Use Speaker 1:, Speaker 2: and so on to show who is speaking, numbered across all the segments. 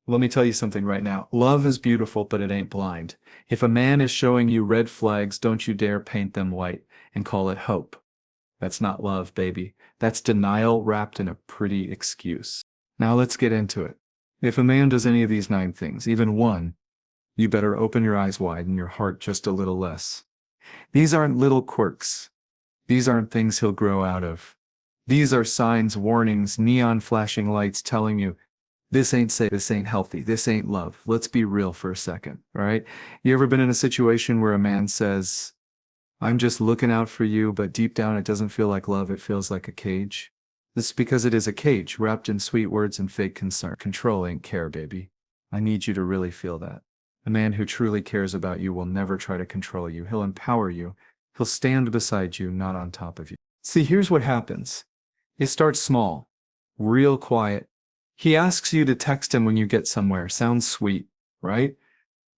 Speaker 1: Let me tell you something right now. Love is beautiful, but it ain't blind. If a man is showing you red flags, don't you dare paint them white and call it hope. That's not love, baby. That's denial wrapped in a pretty excuse. Now let's get into it. If a man does any of these 9 things, even one, you better open your eyes wide and your heart just a little less. These aren't little quirks. These aren't things he'll grow out of. These are signs, warnings, neon flashing lights telling you, this ain't safe, this ain't healthy, this ain't love. Let's be real for a second, right? You ever been in a situation where a man says, I'm just looking out for you, but deep down it doesn't feel like love, it feels like a cage? This is because it is a cage, wrapped in sweet words and fake concern. Control ain't care, baby. I need you to really feel that. A man who truly cares about you will never try to control you. He'll empower you. He'll stand beside you, not on top of you. See, here's what happens. It starts small, real quiet. He asks you to text him when you get somewhere. Sounds sweet, right?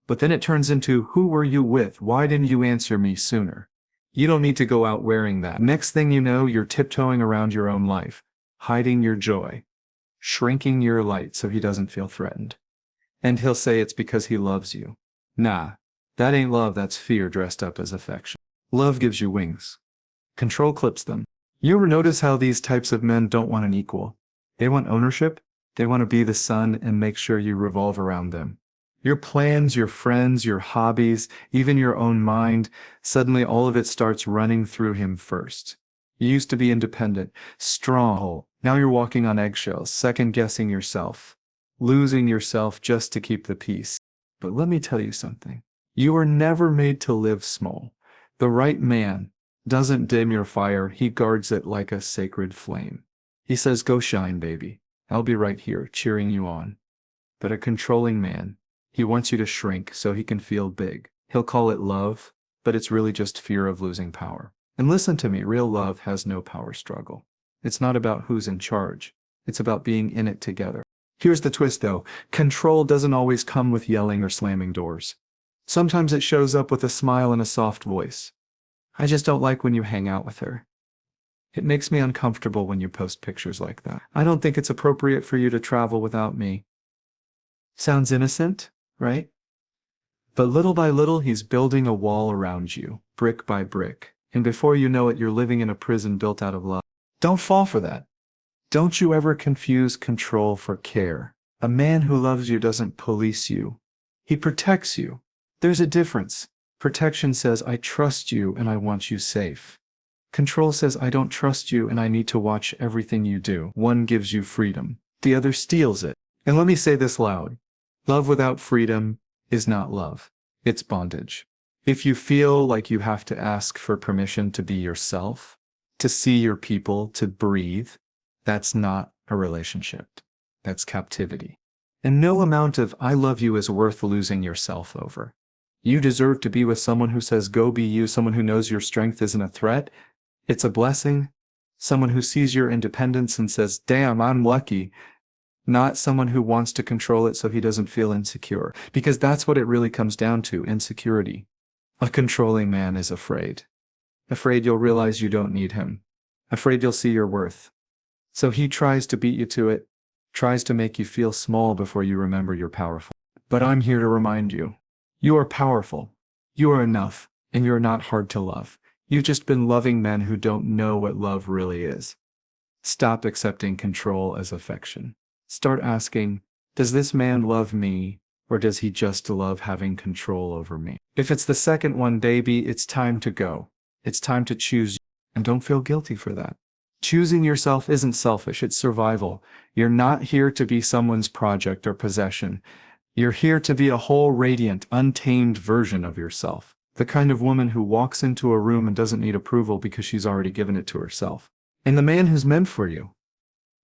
Speaker 1: But then it turns into, who were you with? Why didn't you answer me sooner? You don't need to go out wearing that. Next thing you know, you're tiptoeing around your own life, hiding your joy, shrinking your light so he doesn't feel threatened. And he'll say it's because he loves you. Nah, that ain't love, that's fear dressed up as affection. Love gives you wings. Control clips them. You ever notice how these types of men don't want an equal? They want ownership. They want to be the sun and make sure you revolve around them. Your plans, your friends, your hobbies, even your own mind, suddenly all of it starts running through him first. You used to be independent, strong. Now you're walking on eggshells, second-guessing yourself, losing yourself just to keep the peace. But let me tell you something. You were never made to live small. The right man doesn't dim your fire, he guards it like a sacred flame. He says, go shine, baby. I'll be right here, cheering you on. But a controlling man, he wants you to shrink so he can feel big. He'll call it love, but it's really just fear of losing power. And listen to me, real love has no power struggle. It's not about who's in charge. It's about being in it together. Here's the twist though. Control doesn't always come with yelling or slamming doors. Sometimes it shows up with a smile and a soft voice. I just don't like when you hang out with her. It makes me uncomfortable when you post pictures like that. I don't think it's appropriate for you to travel without me. Sounds innocent, right? But little by little, he's building a wall around you, brick by brick. And before you know it, you're living in a prison built out of love. Don't fall for that. Don't you ever confuse control for care. A man who loves you doesn't police you. He protects you. There's a difference. Protection says, I trust you and I want you safe. Control says, I don't trust you and I need to watch everything you do. One gives you freedom. The other steals it. And let me say this loud. Love without freedom is not love. It's bondage. If you feel like you have to ask for permission to be yourself, to see your people, to breathe, that's not a relationship. That's captivity. And no amount of I love you is worth losing yourself over. You deserve to be with someone who says go be you, someone who knows your strength isn't a threat. It's a blessing. Someone who sees your independence and says, damn, I'm lucky. Not someone who wants to control it so he doesn't feel insecure. Because that's what it really comes down to, insecurity. A controlling man is afraid. Afraid you'll realize you don't need him. Afraid you'll see your worth. So he tries to beat you to it, tries to make you feel small before you remember you're powerful. But I'm here to remind you, you are powerful, you are enough, and you're not hard to love. You've just been loving men who don't know what love really is. Stop accepting control as affection. Start asking, does this man love me, or does he just love having control over me? If it's the second one, baby, it's time to go. It's time to choose, and don't feel guilty for that. Choosing yourself isn't selfish, it's survival. You're not here to be someone's project or possession. You're here to be a whole, radiant, untamed version of yourself. The kind of woman who walks into a room and doesn't need approval because she's already given it to herself. And the man who's meant for you,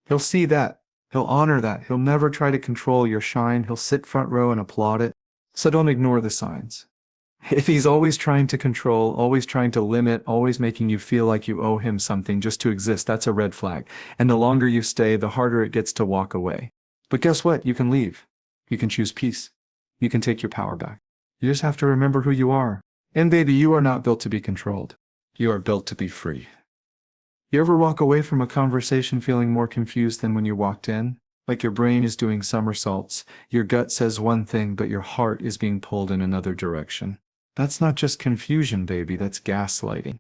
Speaker 1: he'll see that. He'll honor that. He'll never try to control your shine. He'll sit front row and applaud it. So don't ignore the signs. If he's always trying to control, always trying to limit, always making you feel like you owe him something just to exist, that's a red flag. And the longer you stay, the harder it gets to walk away. But guess what? You can leave. You can choose peace. You can take your power back. You just have to remember who you are. And baby, you are not built to be controlled. You are built to be free. You ever walk away from a conversation feeling more confused than when you walked in? Like your brain is doing somersaults, your gut says one thing, but your heart is being pulled in another direction. That's not just confusion, baby, that's gaslighting.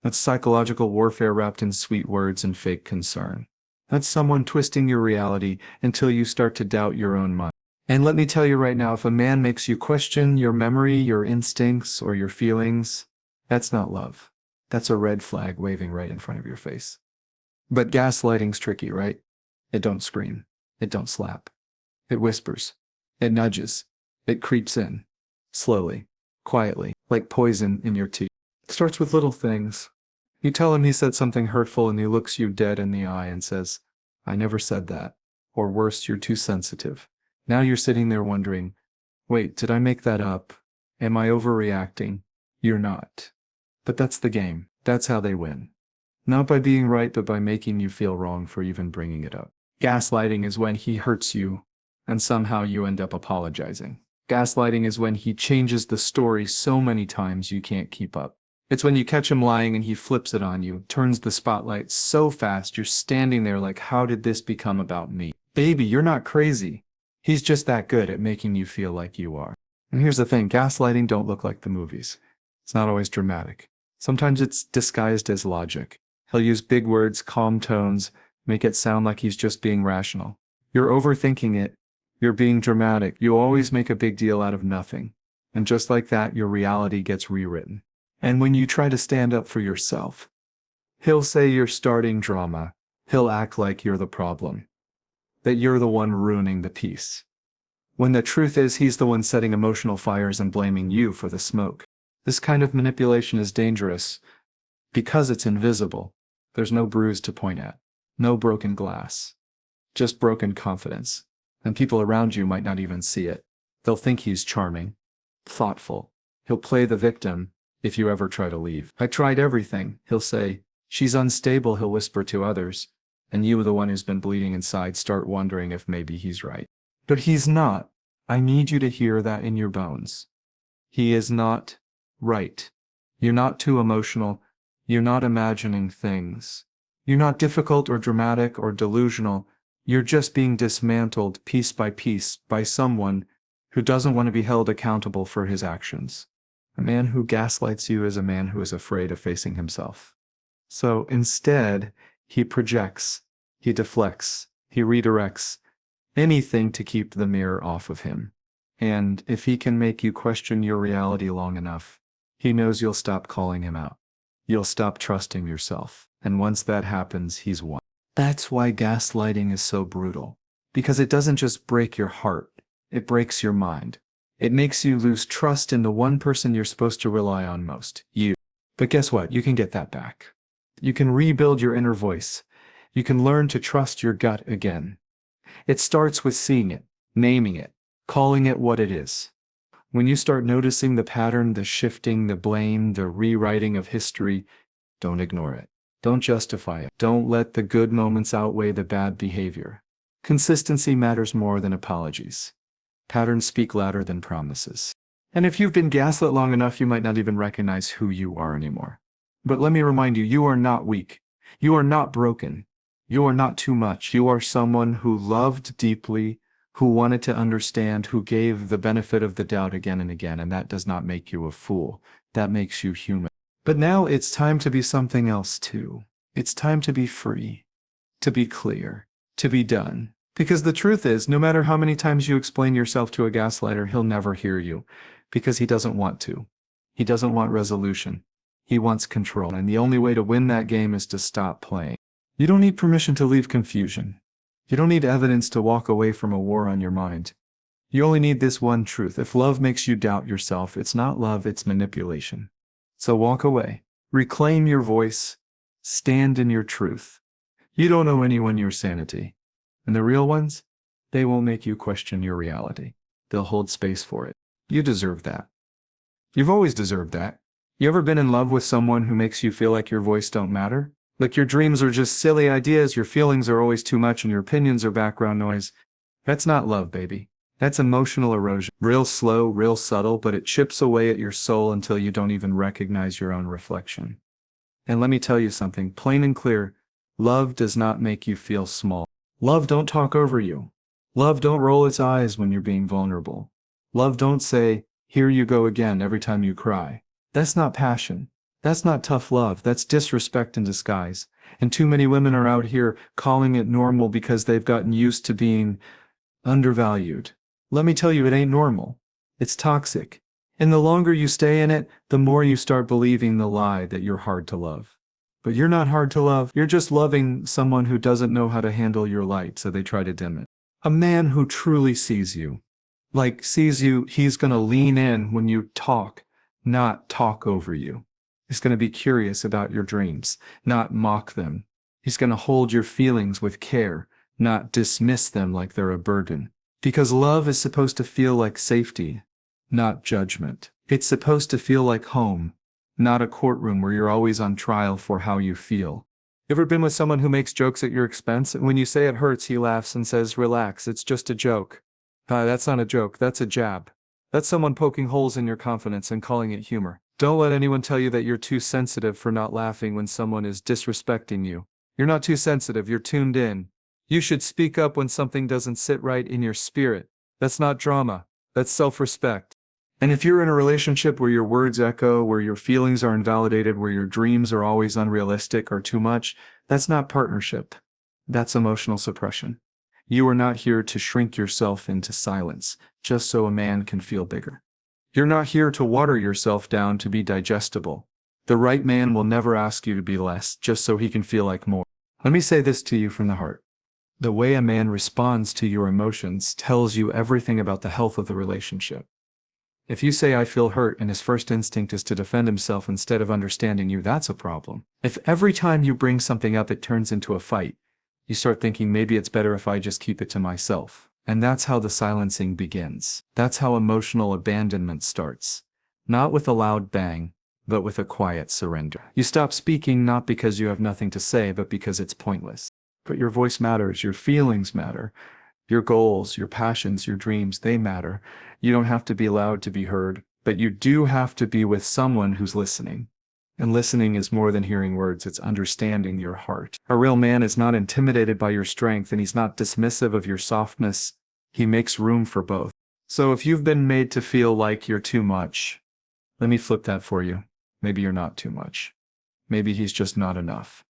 Speaker 1: That's psychological warfare wrapped in sweet words and fake concern. That's someone twisting your reality until you start to doubt your own mind. And let me tell you right now, if a man makes you question your memory, your instincts, or your feelings, that's not love. That's a red flag waving right in front of your face. But gaslighting's tricky, right? It don't scream. It don't slap. It whispers. It nudges. It creeps in. Slowly. Quietly. Like poison in your tea. It starts with little things. You tell him he said something hurtful and he looks you dead in the eye and says, "I never said that." Or worse, "You're too sensitive." Now you're sitting there wondering, wait, did I make that up? Am I overreacting? You're not. But that's the game. That's how they win. Not by being right, but by making you feel wrong for even bringing it up. Gaslighting is when he hurts you and somehow you end up apologizing. Gaslighting is when he changes the story so many times you can't keep up. It's when you catch him lying and he flips it on you, turns the spotlight so fast you're standing there like, how did this become about me? Baby, you're not crazy. He's just that good at making you feel like you are. And here's the thing, gaslighting don't look like the movies. It's not always dramatic. Sometimes it's disguised as logic. He'll use big words, calm tones, make it sound like he's just being rational. You're overthinking it. You're being dramatic. You always make a big deal out of nothing. And just like that, your reality gets rewritten. And when you try to stand up for yourself, he'll say you're starting drama. He'll act like you're the problem, that you're the one ruining the peace. When the truth is, he's the one setting emotional fires and blaming you for the smoke. This kind of manipulation is dangerous because it's invisible. There's no bruise to point at, no broken glass, just broken confidence. And people around you might not even see it. They'll think he's charming, thoughtful. He'll play the victim if you ever try to leave. "I tried everything," he'll say. "She's unstable," he'll whisper to others. And you, the one who's been bleeding inside, start wondering if maybe he's right. But he's not. I need you to hear that in your bones. He is not right. You're not too emotional. You're not imagining things. You're not difficult or dramatic or delusional. You're just being dismantled piece by someone who doesn't want to be held accountable for his actions. A man who gaslights you is a man who is afraid of facing himself. So instead, he projects, he deflects, he redirects, anything to keep the mirror off of him. And if he can make you question your reality long enough, he knows you'll stop calling him out. You'll stop trusting yourself. And once that happens, he's won. That's why gaslighting is so brutal. Because it doesn't just break your heart, it breaks your mind. It makes you lose trust in the one person you're supposed to rely on most, you. But guess what? You can get that back. You can rebuild your inner voice. You can learn to trust your gut again. It starts with seeing it, naming it, calling it what it is. When you start noticing the pattern, the shifting, the blame, the rewriting of history, don't ignore it. Don't justify it. Don't let the good moments outweigh the bad behavior. Consistency matters more than apologies. Patterns speak louder than promises. And if you've been gaslit long enough, you might not even recognize who you are anymore. But let me remind you, you are not weak. You are not broken. You are not too much. You are someone who loved deeply, who wanted to understand, who gave the benefit of the doubt again and again, and that does not make you a fool. That makes you human. But now it's time to be something else too. It's time to be free, to be clear, to be done. Because the truth is, no matter how many times you explain yourself to a gaslighter, he'll never hear you, because he doesn't want to. He doesn't want resolution. He wants control, and the only way to win that game is to stop playing. You don't need permission to leave confusion. You don't need evidence to walk away from a war on your mind. You only need this one truth. If love makes you doubt yourself, it's not love, it's manipulation. So walk away. Reclaim your voice. Stand in your truth. You don't owe anyone your sanity. And the real ones, they won't make you question your reality. They'll hold space for it. You deserve that. You've always deserved that. You ever been in love with someone who makes you feel like your voice don't matter? Like your dreams are just silly ideas, your feelings are always too much, and your opinions are background noise? That's not love, baby. That's emotional erosion. Real slow, real subtle, but it chips away at your soul until you don't even recognize your own reflection. And let me tell you something, plain and clear, love does not make you feel small. Love don't talk over you. Love don't roll its eyes when you're being vulnerable. Love don't say, here you go again every time you cry. That's not passion. That's not tough love. That's disrespect in disguise. And too many women are out here calling it normal because they've gotten used to being undervalued. Let me tell you, it ain't normal. It's toxic. And the longer you stay in it, the more you start believing the lie that you're hard to love. But you're not hard to love. You're just loving someone who doesn't know how to handle your light, so they try to dim it. A man who truly sees you, sees you, he's going to lean in when you talk, not talk over you. He's going to be curious about your dreams, not mock them. He's going to hold your feelings with care, not dismiss them like they're a burden. Because love is supposed to feel like safety, not judgment. It's supposed to feel like home, not a courtroom where you're always on trial for how you feel. Ever been with someone who makes jokes at your expense? And when you say it hurts, he laughs and says, relax, it's just a joke. That's not a joke, that's a jab. That's someone poking holes in your confidence and calling it humor. Don't let anyone tell you that you're too sensitive for not laughing when someone is disrespecting you. You're not too sensitive, you're tuned in. You should speak up when something doesn't sit right in your spirit. That's not drama, that's self-respect. And if you're in a relationship where your words echo, where your feelings are invalidated, where your dreams are always unrealistic or too much, that's not partnership. That's emotional suppression. You are not here to shrink yourself into silence, just so a man can feel bigger. You're not here to water yourself down to be digestible. The right man will never ask you to be less, just so he can feel like more. Let me say this to you from the heart. The way a man responds to your emotions tells you everything about the health of the relationship. If you say, I feel hurt, and his first instinct is to defend himself instead of understanding you, that's a problem. If every time you bring something up it turns into a fight, you start thinking maybe it's better if I just keep it to myself. And that's how the silencing begins. That's how emotional abandonment starts. Not with a loud bang, but with a quiet surrender. You stop speaking not because you have nothing to say, but because it's pointless. But your voice matters, your feelings matter. Your goals, your passions, your dreams, they matter. You don't have to be loud to be heard, but you do have to be with someone who's listening. And listening is more than hearing words, it's understanding your heart. A real man is not intimidated by your strength, and he's not dismissive of your softness. He makes room for both. So if you've been made to feel like you're too much, let me flip that for you. Maybe you're not too much. Maybe he's just not enough.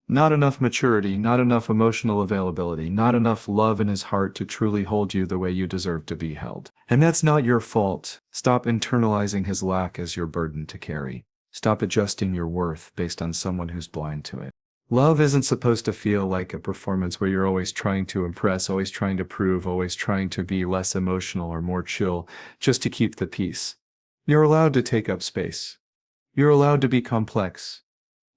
Speaker 1: Not enough maturity, not enough emotional availability, not enough love in his heart to truly hold you the way you deserve to be held. And that's not your fault. Stop internalizing his lack as your burden to carry. Stop adjusting your worth based on someone who's blind to it. Love isn't supposed to feel like a performance where you're always trying to impress, always trying to prove, always trying to be less emotional or more chill, just to keep the peace. You're allowed to take up space. You're allowed to be complex.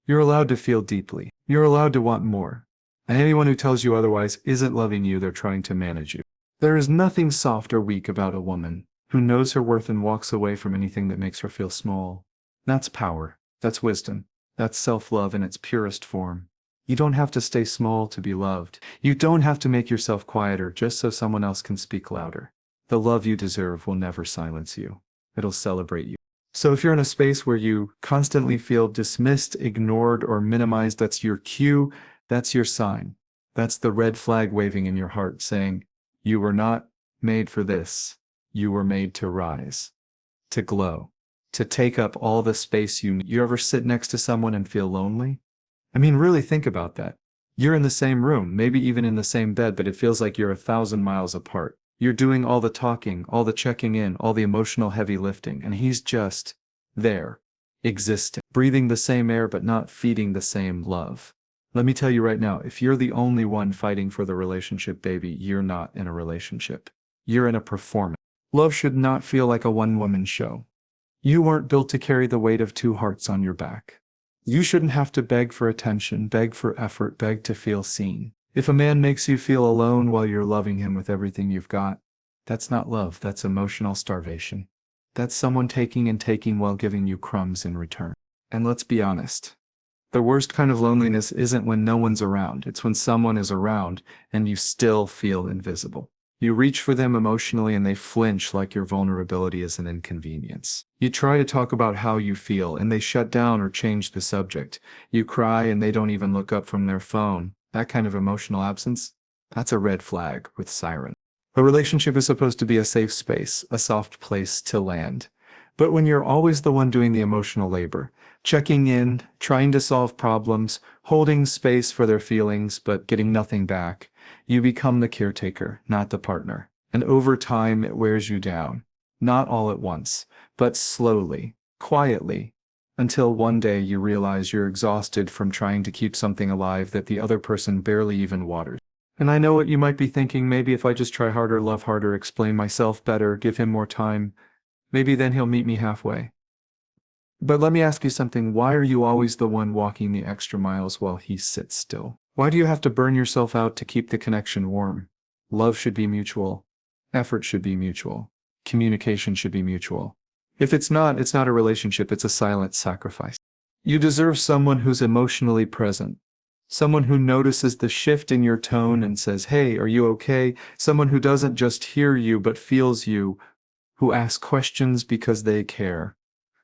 Speaker 1: You're allowed to feel deeply. You're allowed to want more. And anyone who tells you otherwise isn't loving you, they're trying to manage you. There is nothing soft or weak about a woman who knows her worth and walks away from anything that makes her feel small. That's power. That's wisdom. That's self-love in its purest form. You don't have to stay small to be loved. You don't have to make yourself quieter just so someone else can speak louder. The love you deserve will never silence you. It'll celebrate you. So if you're in a space where you constantly feel dismissed, ignored, or minimized, that's your cue, that's your sign. That's the red flag waving in your heart saying, you were not made for this. You were made to rise, to glow, to take up all the space you need. You ever sit next to someone and feel lonely? I mean, really think about that. You're in the same room, maybe even in the same bed, but it feels like you're 1,000 miles apart. You're doing all the talking, all the checking in, all the emotional heavy lifting, and he's just there, existing, breathing the same air but not feeding the same love. Let me tell you right now, if you're the only one fighting for the relationship, baby, you're not in a relationship. You're in a performance. Love should not feel like a one-woman show. You weren't built to carry the weight of two hearts on your back. You shouldn't have to beg for attention, beg for effort, beg to feel seen. If a man makes you feel alone while you're loving him with everything you've got, that's not love, that's emotional starvation. That's someone taking and taking while giving you crumbs in return. And let's be honest, the worst kind of loneliness isn't when no one's around, it's when someone is around and you still feel invisible. You reach for them emotionally and they flinch like your vulnerability is an inconvenience. You try to talk about how you feel and they shut down or change the subject. You cry and they don't even look up from their phone. That kind of emotional absence, That's a red flag with siren. A relationship is supposed to be a safe space, a soft place to land. But when you're always the one doing the emotional labor, checking in, trying to solve problems, holding space for their feelings, but getting nothing back, you become the caretaker, not the partner. And over time, it wears you down. Not all at once, but slowly, quietly, until one day you realize you're exhausted from trying to keep something alive that the other person barely even waters. And I know what you might be thinking, maybe if I just try harder, love harder, explain myself better, give him more time, maybe then he'll meet me halfway. But let me ask you something, why are you always the one walking the extra miles while he sits still? Why do you have to burn yourself out to keep the connection warm? Love should be mutual. Effort should be mutual. Communication should be mutual. If it's not a relationship, it's a silent sacrifice. You deserve someone who's emotionally present. Someone who notices the shift in your tone and says, "Hey, are you okay?" Someone who doesn't just hear you but feels you, who asks questions because they care,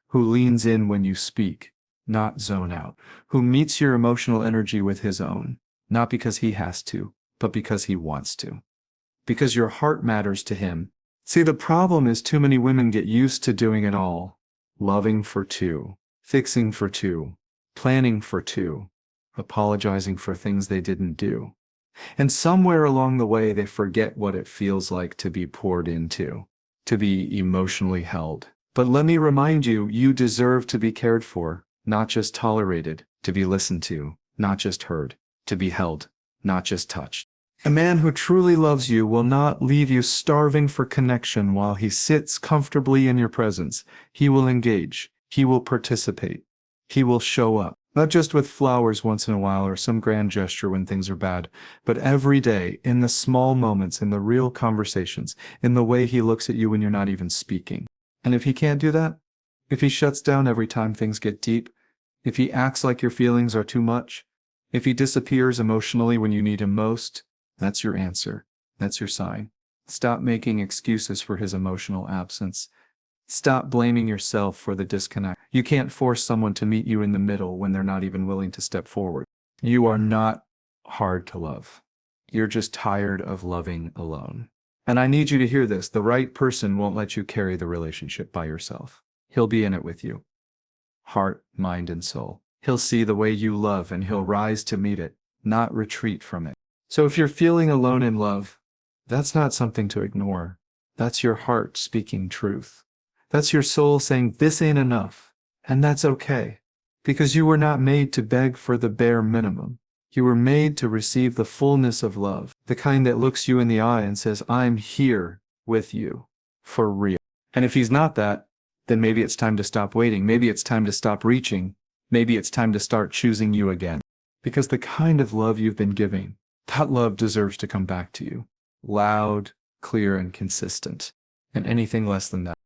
Speaker 1: who leans in when you speak, not zone out, who meets your emotional energy with his own, not because he has to, but because he wants to. Because your heart matters to him. See, the problem is too many women get used to doing it all. Loving for two, fixing for two, planning for two, apologizing for things they didn't do. And somewhere along the way, they forget what it feels like to be poured into, to be emotionally held. But let me remind you, you deserve to be cared for, not just tolerated, to be listened to, not just heard, to be held, not just touched. A man who truly loves you will not leave you starving for connection while he sits comfortably in your presence. He will engage. He will participate. He will show up. Not just with flowers once in a while or some grand gesture when things are bad, but every day, in the small moments, in the real conversations, in the way he looks at you when you're not even speaking. And if he can't do that, if he shuts down every time things get deep, if he acts like your feelings are too much, if he disappears emotionally when you need him most, that's your answer. That's your sign. Stop making excuses for his emotional absence. Stop blaming yourself for the disconnect. You can't force someone to meet you in the middle when they're not even willing to step forward. You are not hard to love. You're just tired of loving alone. And I need you to hear this. The right person won't let you carry the relationship by yourself. He'll be in it with you. Heart, mind, and soul. He'll see the way you love and he'll rise to meet it, not retreat from it. So if you're feeling alone in love, that's not something to ignore. That's your heart speaking truth. That's your soul saying, this ain't enough. And that's okay. Because you were not made to beg for the bare minimum. You were made to receive the fullness of love. The kind that looks you in the eye and says, I'm here with you. For real. And if he's not that, then maybe it's time to stop waiting. Maybe it's time to stop reaching. Maybe it's time to start choosing you again. Because the kind of love you've been giving, that love deserves to come back to you. Loud, clear, and consistent. And anything less than that